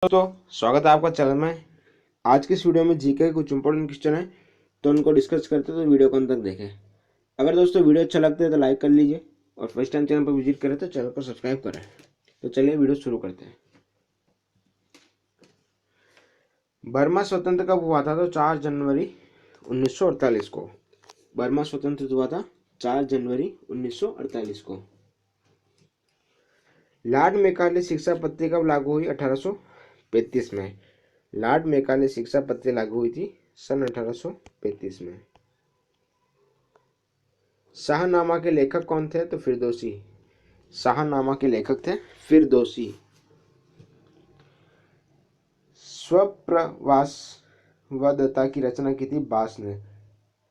दोस्तों, स्वागत है आपका चैनल में। आज की इस वीडियो में जीके के कुछ इंपॉर्टेंट क्वेश्चन है तो उनको डिस्कस करते हैं, तो वीडियो को अंत तक देखें। अगर दोस्तों वीडियो अच्छा लगता है तो लाइक कर लीजिए और फर्स्ट टाइम चैनल पर विजिट करें तो चैनल को सब्सक्राइब करें। तो चलिए वीडियो शुरू करते हैं। बर्मा स्वतंत्र कब हुआ था? तो 4 जनवरी 1948 को बर्मा स्वतंत्र हुआ था। 4 जनवरी 1948 को। लॉर्ड मैकाले शिक्षा पद्धति कब लागू हुई? 1835 में। लॉर्ड मैकाले शिक्षा पद्धति लागू हुई थी सन 1835 में। शाहनामा के लेखक कौन थे? तो फिरदौसी। शाहनामा के लेखक थे फिरदौसी। स्वप्रवासवदता की रचना की थी बास ने।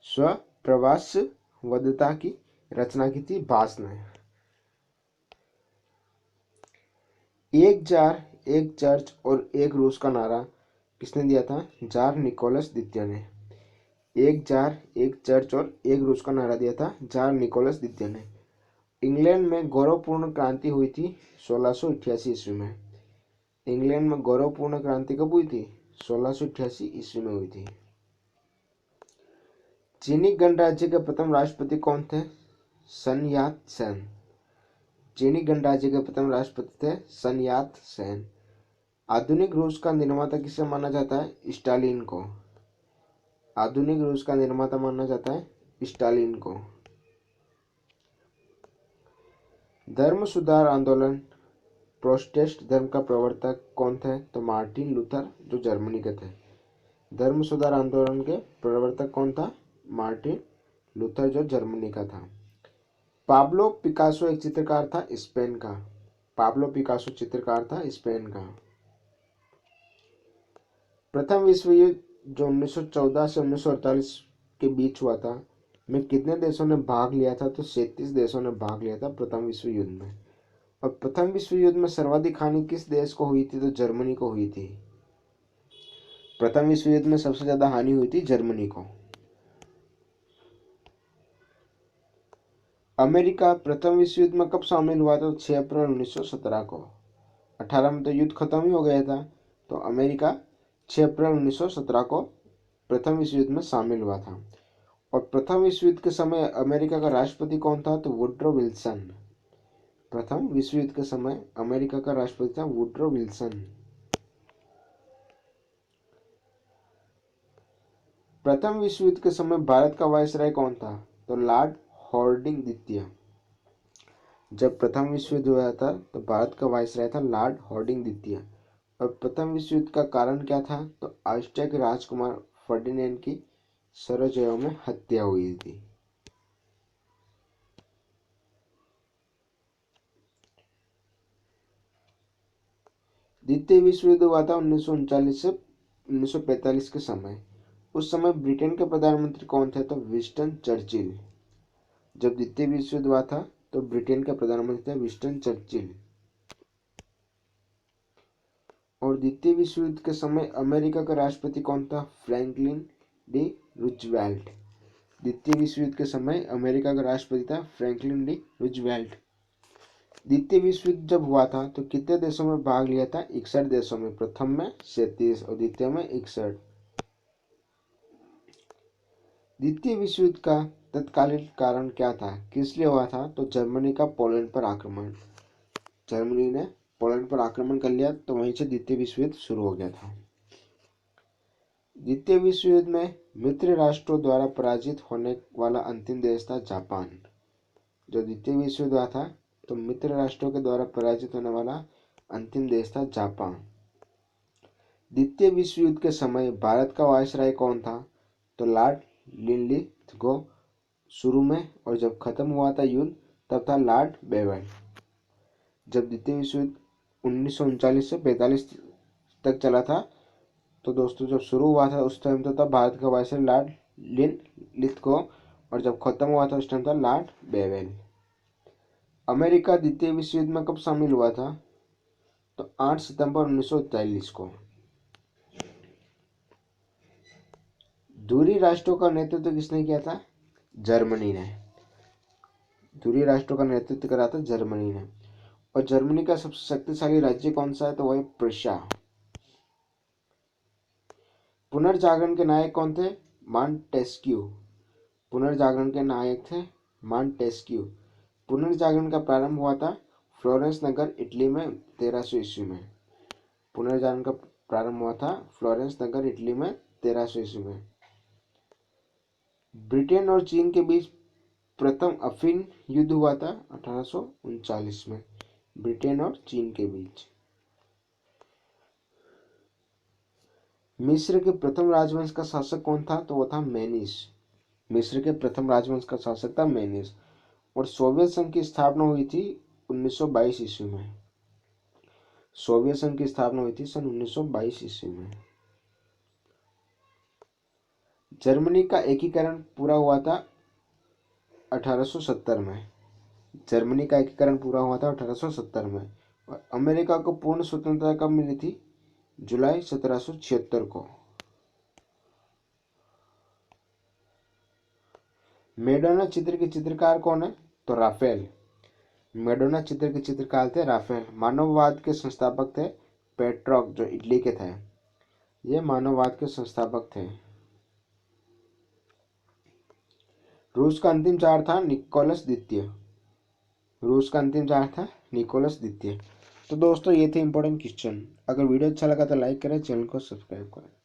स्वप्रवासवदता की रचना की थी बास ने। एक जार, एक चर्च और एक रूस का नारा किसने दिया था? जार निकोलस द्वितीय ने। एक जार, एक चर्च और एक रूस का नारा दिया था जार निकोलस द्वितीय ने। इंग्लैंड में गौरवपूर्ण क्रांति हुई थी 1688 ईस्वी में। इंग्लैंड में गौरवपूर्ण क्रांति कब हुई थी? 1688 ईस्वी में हुई थी। चीनी गणराज्य के प्रथम राष्ट्रपति कौन थे? सन यात सेन। चीनी गणराज्य के प्रथम राष्ट्रपति थे सन यात सेन। आधुनिक रूस का निर्माता किसे माना जाता है? स्टालिन को। आधुनिक रूस का निर्माता माना जाता है स्टालिन को। धर्म सुधार आंदोलन प्रोटेस्टेंट धर्म का प्रवर्तक कौन थे? तो मार्टिन लूथर, जो जर्मनी के थे। धर्म सुधार आंदोलन के प्रवर्तक कौन था? मार्टिन लूथर, जो जर्मनी का था। पाब्लो पिकासो एक चित्रकार था स्पेन का। पाब्लो पिकासो चित्रकार था स्पेन का। प्रथम विश्व युद्ध जो 1914 से 1948 के बीच हुआ था, में कितने देशों ने भाग लिया था? तो 37 देशों ने भाग लिया था प्रथम विश्व युद्ध में। और प्रथम विश्व युद्ध में सर्वाधिक हानि किस देश को हुई थी? तो जर्मनी को हुई थी। प्रथम विश्व युद्ध में सबसे ज्यादा हानि हुई थी जर्मनी को। अमेरिका प्रथम विश्व युद्ध में कब शामिल हुआ था? 6 अप्रैल 1917 को। 18 में तो युद्ध खत्म ही हो गया था, तो अमेरिका 6 अप्रैल 1917 को प्रथम विश्व युद्ध में शामिल हुआ था। और प्रथम विश्व युद्ध के समय अमेरिका का राष्ट्रपति कौन था? तो वुड्रो विल्सन। प्रथम विश्व युद्ध के समय अमेरिका का राष्ट्रपति था वुड्रो विल्सन। प्रथम विश्व युद्ध के समय भारत का वायसराय कौन था? तो लॉर्ड हॉर्डिंग द्वितीय। जब प्रथम विश्व युद्ध हुआ था तो भारत का वायसराय था लॉर्ड हॉर्डिंग द्वितीय। और प्रथम विश्व युद्ध का कारण क्या था? तो ऑस्ट्रिया के राजकुमार फर्डिनेंड की सराजेवो में हत्या हुई थी। द्वितीय विश्व युद्ध हुआ था 1939 से 1945 के समय। उस समय ब्रिटेन के प्रधानमंत्री कौन थे? तो विंस्टन चर्चिल। जब द्वितीय विश्व युद्ध हुआ था तो ब्रिटेन के प्रधानमंत्री थे विंस्टन चर्चिल। और द्वितीय विश्व युद्ध के समय अमेरिका का राष्ट्रपति कौन था? Franklin D Roosevelt. द्वितीय विश्व युद्ध के समय अमेरिका का राष्ट्रपति था फ्रैंकलिन डी रूजवेल्ट। द्वितीय विश्व युद्ध जब हुआ था तो कितने देशों में भाग लिया था? 61 देशों में। प्रथम में 37 और द्वितीय में 61। द्वितीय विश्व युद्ध का तत्कालीन कारण क्या था? किस लिए हुआ था? तो जर्मनी का पोलैंड पर आक्रमण। जर्मनी ने पोलैंड पर आक्रमण कर लिया तो वहीं से द्वितीय विश्व युद्ध शुरू हो गया था। द्वितीय विश्व युद्ध में मित्र राष्ट्रों द्वारा पराजित होने वाला अंतिम देश था जापान। जो द्वितीय विश्व युद्ध हुआ था तो मित्र राष्ट्रों के द्वारा पराजित होने वाला अंतिम देश था जापान। द्वितीय विश्व युद्ध के समय भारत का वायसराय कौन था? तो लॉर्ड लिनलिथगो शुरू में, और जब खत्म हुआ था युद्ध तब था लॉर्ड बेवेल। जब द्वितीय विश्व युद्ध 1939 से 45 तक चला था तो दोस्तों जब शुरू हुआ था उस टाइम तो था भारत का वायसराय लॉर्ड लिनलिथगो, और जब खत्म हुआ था उस टाइम था लॉर्ड बेवेल। अमेरिका द्वितीय विश्व युद्ध में कब शामिल हुआ था? तो 8 सितंबर 1943 को। दूरी राष्ट्रों का नेतृत्व किसने किया था? जर्मनी ने। दूरी राष्ट्रों का नेतृत्व करा था जर्मनी ने। और जर्मनी का सबसे शक्तिशाली राज्य कौन सा है? तो वह है प्रुशिया। पुनर्जागरण के नायक कौन थे? मॉन्टेस्क्यू। पुनर्जागरण के नायक थे मॉन्टेस्क्यू। पुनर्जागरण का प्रारंभ हुआ था फ्लोरेंस नगर इटली में 1300 ईस्वी में। पुनर्जागरण का प्रारंभ हुआ था फ्लोरेंस नगर इटली में 1300 ईस्वी में। ब्रिटेन और चीन के बीच प्रथम अफीम युद्ध हुआ था 1839 में। ब्रिटेन और चीन के बीच। मिस्र के प्रथम राजवंश का शासक कौन था? तो वो था मेनिस। मिस्र के प्रथम राजवंश का शासक था मेनिस। और सोवियत संघ की स्थापना हुई थी 1922 ईस्वी में। सोवियत संघ की स्थापना हुई थी सन 1922 ईस्वी में। जर्मनी का एकीकरण पूरा हुआ था 1870 में। जर्मनी का एकीकरण पूरा हुआ था 1870 में। और अमेरिका को पूर्ण स्वतंत्रता कब मिली थी? जुलाई 1776 को। मेडोना चित्र के चित्रकार कौन है? तो राफेल। मेडोना चित्र के चित्रकार थे राफेल। मानववाद के संस्थापक थे पेट्रोक, जो इटली के थे। ये मानववाद के संस्थापक थे। रूस का अंतिम चार था निकोलस द्वितीय। रूस का अंतिम चार था निकोलस द्वितीय। तो दोस्तों ये थे इंपॉर्टेंट क्वेश्चन। अगर वीडियो अच्छा लगा तो लाइक करें, चैनल को सब्सक्राइब करें।